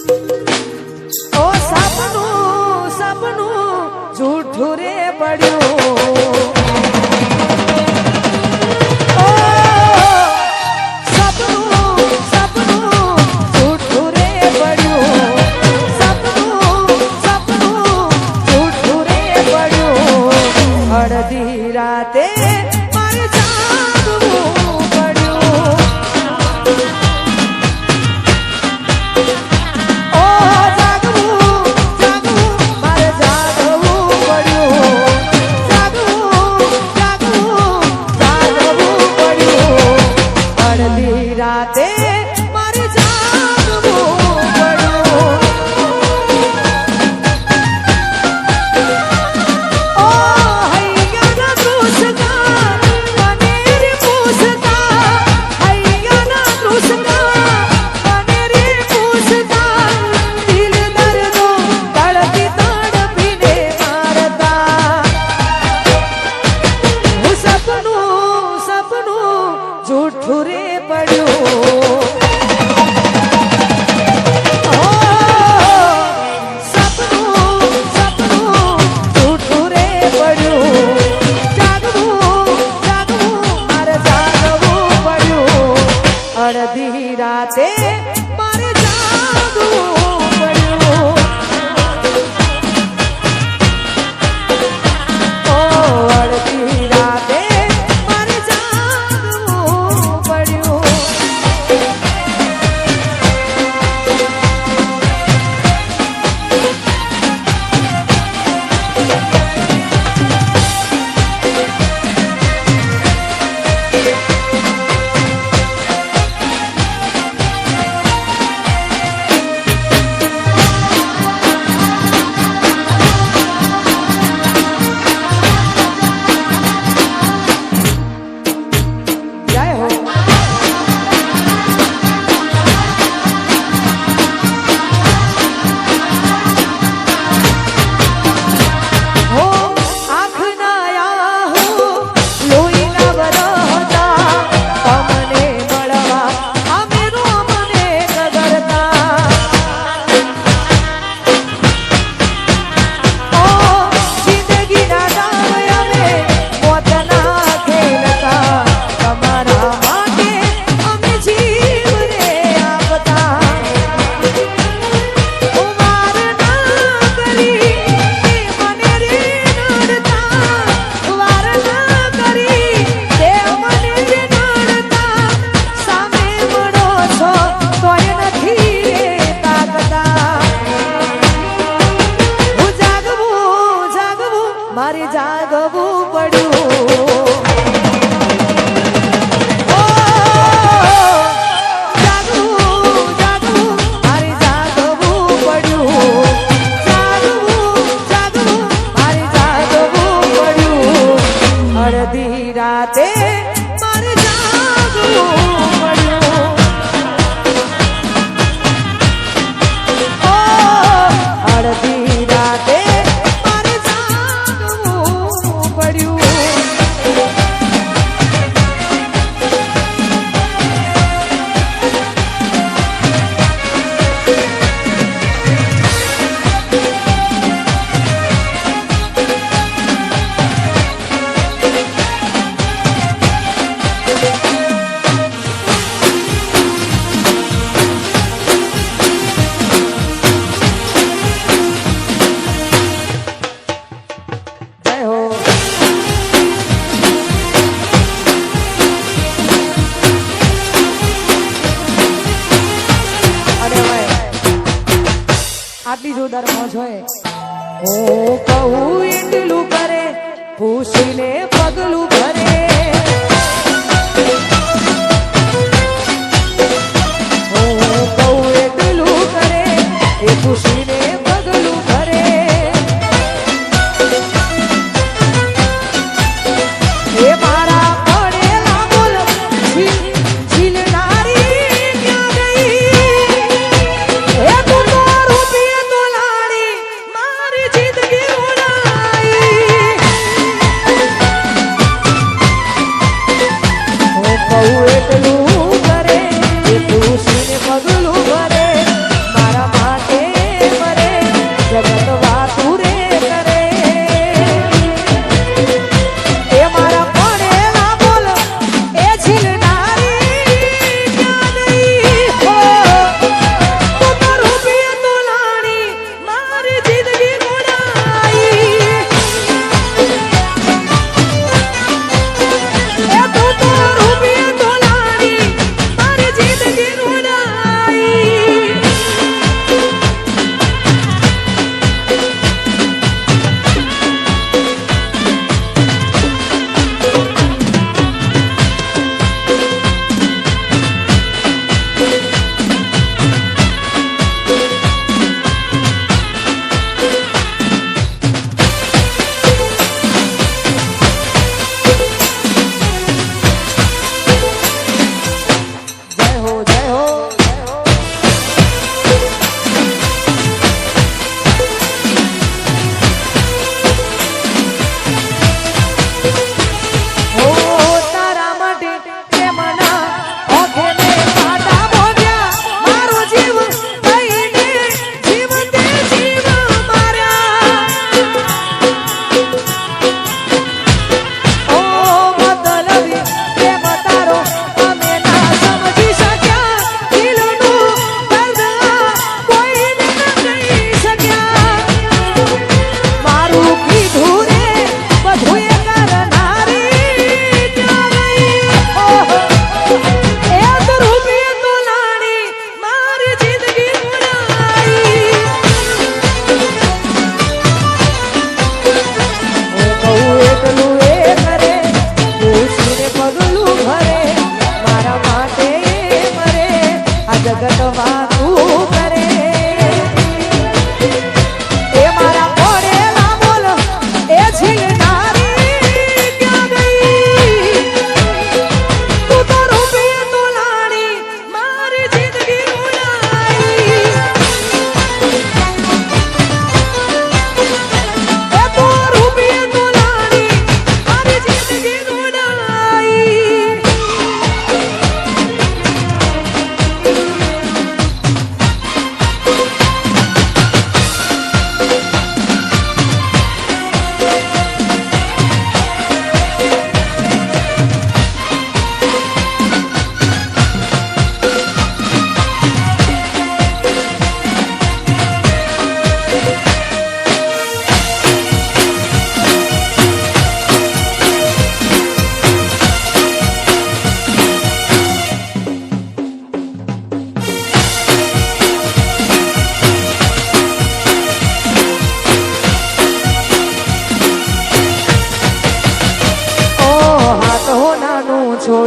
ઓ સપનું સપનું જૂઠું રે પડ્યું અડધી રાતે મારે જાગવું પડ્યું ઓ જાગવું જાગવું મારે જાગવું પડ્યું જાગવું જાગવું જાગવું પડ્યું અડધી રાતે મારે જાગવું પડ્યું જૂઠું રે પડ્યું સપનું સપનું જૂઠું રે પડ્યું જાગવું જાગવું મારે જાગવું પડ્યું અડધી રાતે મારે જાગવું પડ્યું અડધી રાતે મારે જાગવું પડ્યું જાગવું જાગવું મારે જાગવું પડ્યું જાગવું જાગવું મારે જાગવું પડ્યું અડધી રાતે મારે જાગવું પડ્યું અડધી રાતે આટલી જોરદાર મોજ હોય હું કહું એટલું કરે પૂછીને પગલું ભરે હું કહું એટલું કરે એ પૂછીને પગલું ભરે એ મારા પડેલા બોલ ઝીલનારી ક્યાં ગઈ એ તું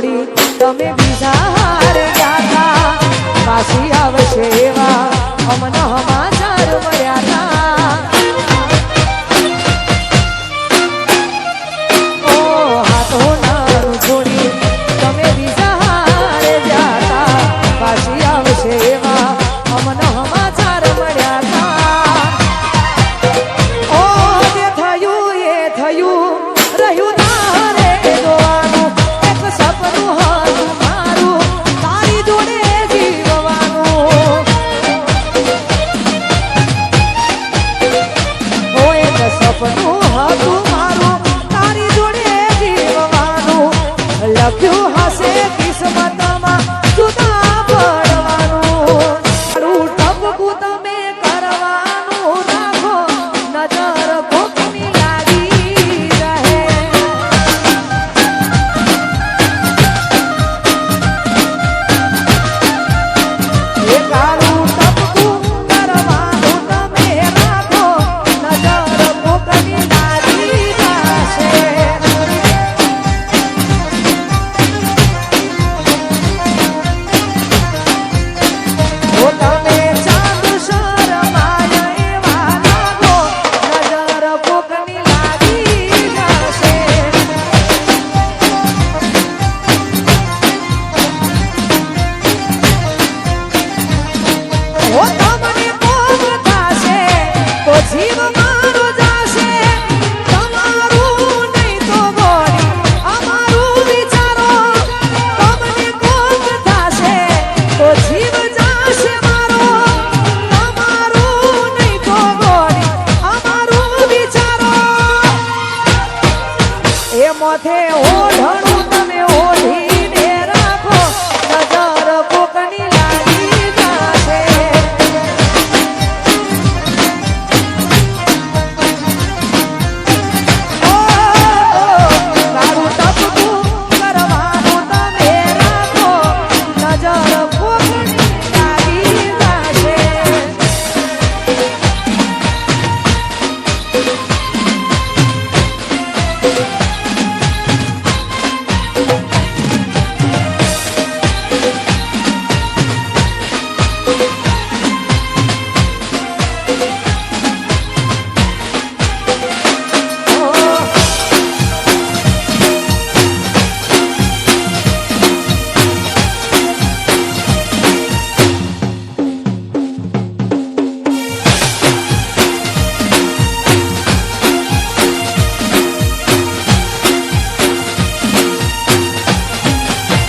છોડી તમે બીજા હારે ગયા પાછી આવશે એવા અમને સમાચાર મળ્યા ઓ હાથો નાનું છોડી તમે બીજા હારે ગયા પાછી આવશે એવા અમને સમાચાર મળ્યા ઓ જે થયું એ થયું રહ્યું તારે જોવાનું એક સપનું હતું મારું તારી જોડે જીવવાનું ઓ એક સપનું હતું મારું તારી જોડે જીવવાનું લખ્યું હશે કિસ્મતમાં જુદા પડવાનું તારું ટપકું તમે કરવાનું રાખો નજર ભૂખની લાગી રહે એ તારું ટપકું કરવાનું તમે રાખો નજર ભૂખની લાગી જશે ઓ તમે ચાંદ શરમાય એવા લાગો નજર ભૂખની લાગી જશે ઓ તમને કોક થશે તો જીવ મારો જશે તમારું નહીં તો બોલી અમારું વિચારો તમને કોક થશે તો જીવ જશે મારો તમારું નહીં તો બોલી અમારું વિચારો એ મોથે ઓઢણું તમે ઓઢીને રાખો નજર કોકની લાગી જશે ઓ તારું ટપકું કરવાનું તમે રાખો નજર કોકની લાગી જશે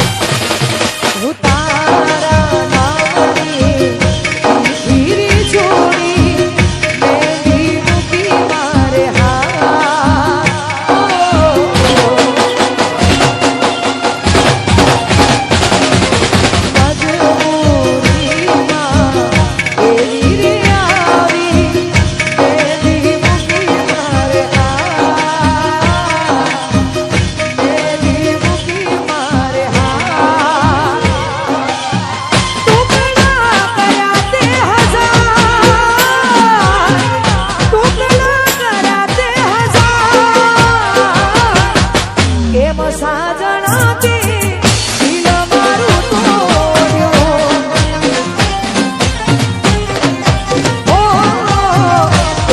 હું તારા નામની હીરી જોડી મેલી મૂકી મારે મજબૂરીમાં એવી રે આવી મેલી મૂકી મારે મેલી મૂકી મારે ટુકડા કર્યા તે હજાર ટુકડા કર્યા તે હજાર એમ સાજણાથી દિલ મારું તોડ્યું ઓ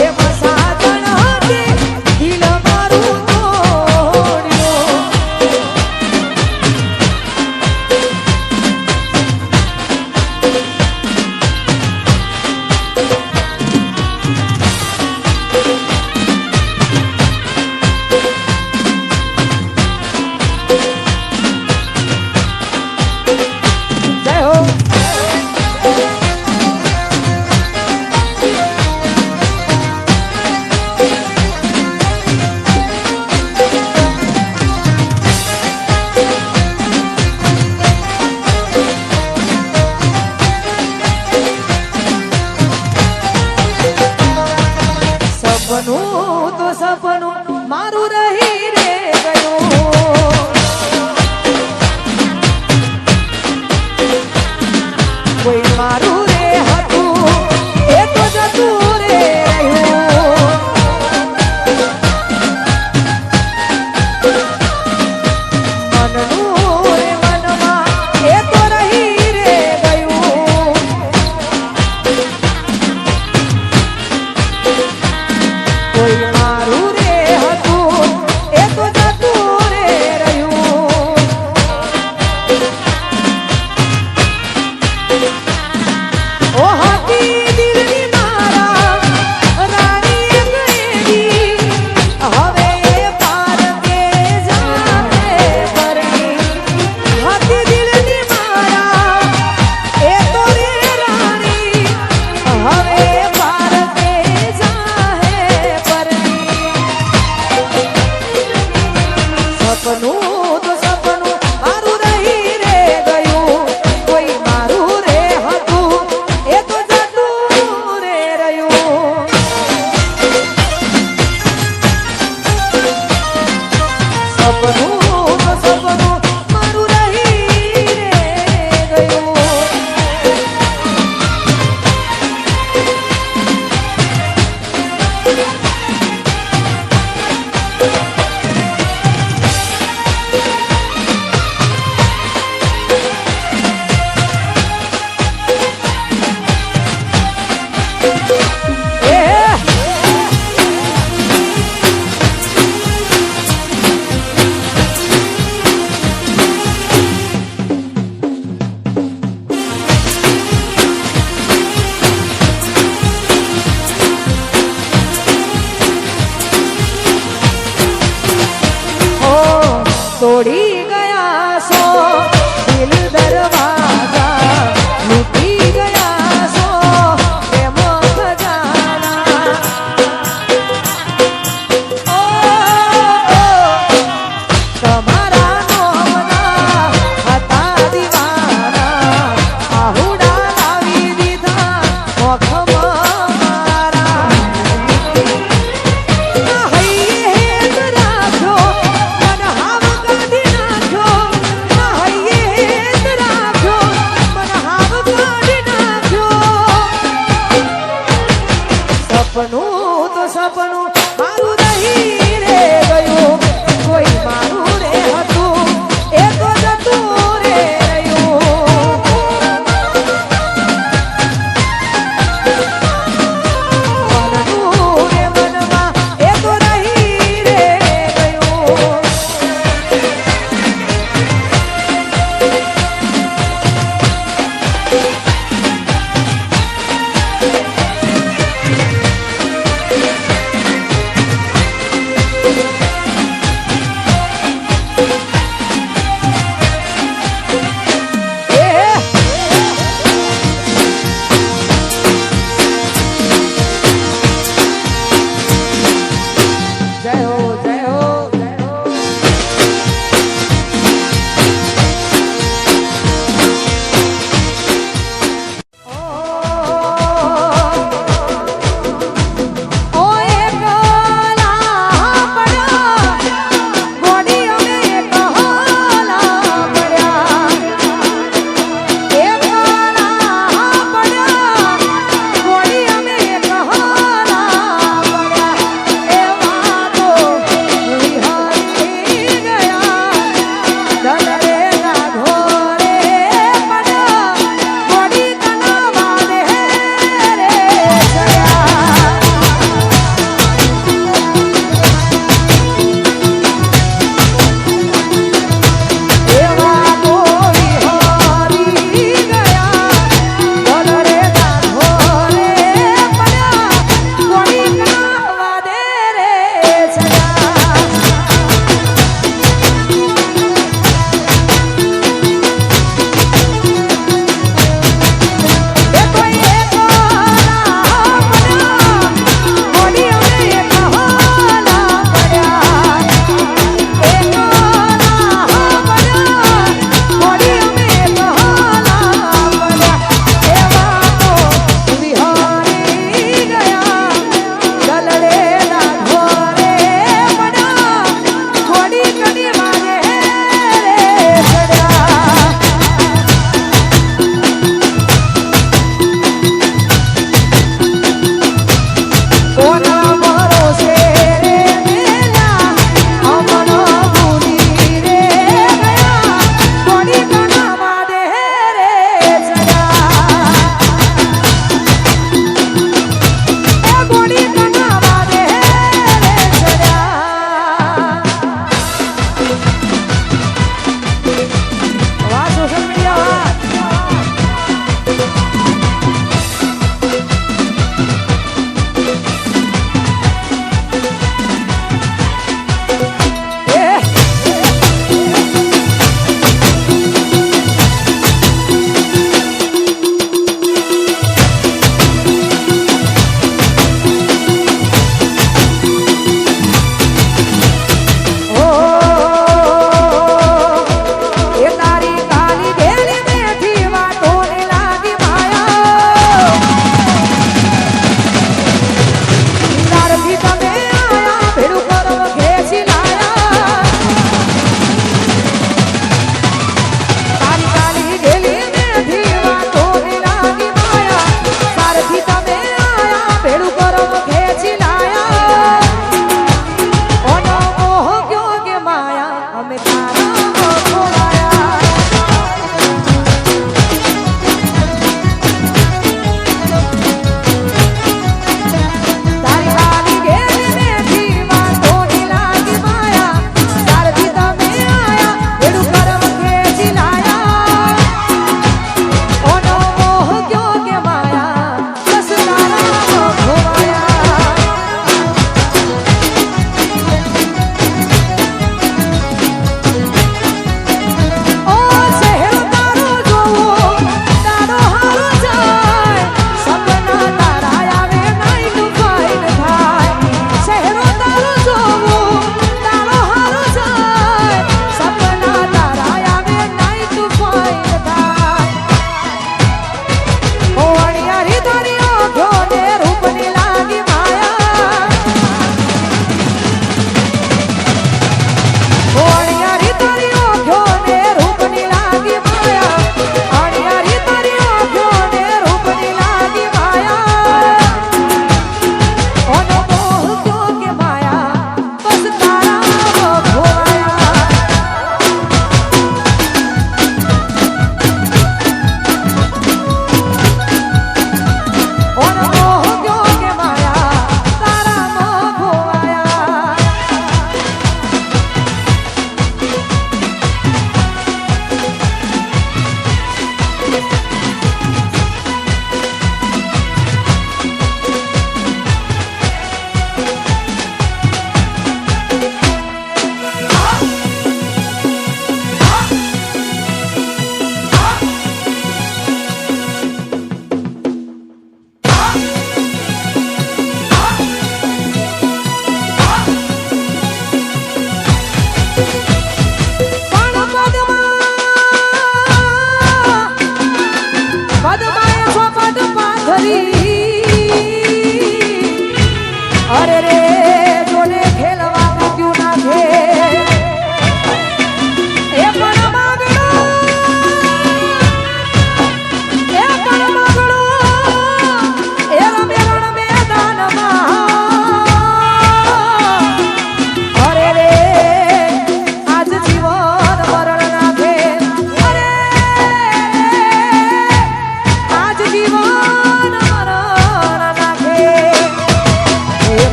એમ સાજણાથી દિલ મારું તોડ્યું જય હો સપનું તો સપનું મારું રહી રે ગયું કોઈ મારું રે હતું એ તો જતું રે રહ્યું મનનું રે તોડી ગયા છો દિલ દરવાજા લૂટી ગયા છો પ્રેમ ખજાના ઓ તમારા નોમના હતા દીવાના આહુડા લાવી દીધા મોખમાં મારા હૈયે રાખો સપનું તો સપનું